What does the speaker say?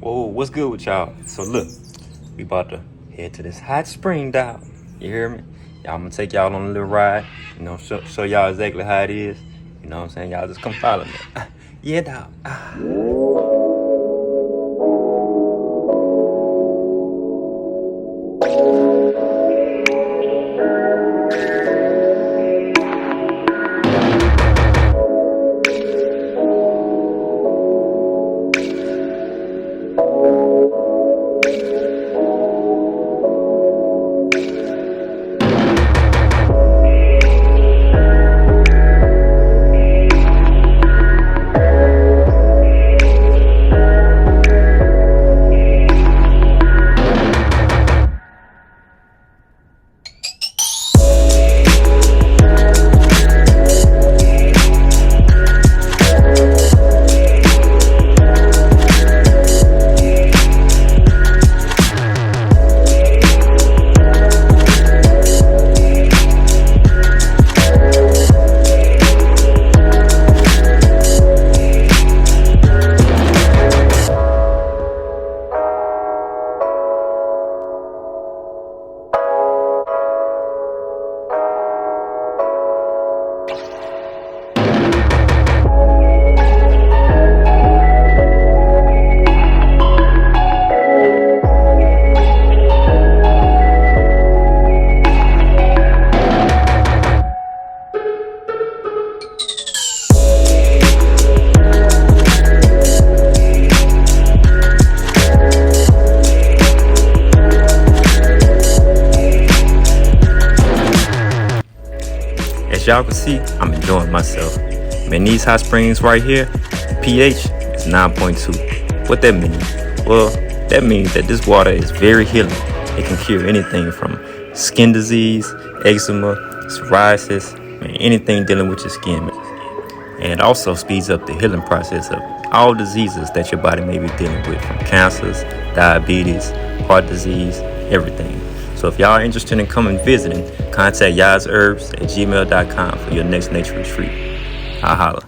Whoa, what's good with y'all? So look, we about to head to this hot spring, dog. You hear me? Y'all, I'm gonna take y'all on a little ride. You know, show y'all exactly how it is. You know what I'm saying? Y'all just come follow me. Yeah, dog. As y'all can see, I'm enjoying myself. Man, these hot springs right here, the pH is 9.2. What that means? Well, that means that this water is very healing. It can cure anything from skin disease, eczema, psoriasis, and anything dealing with your skin. And it also speeds up the healing process of all diseases that your body may be dealing with, from cancers, diabetes, heart disease, everything. So if y'all are interested in coming visiting, contact yazherbs@gmail.com for your next nature retreat. I'll holla.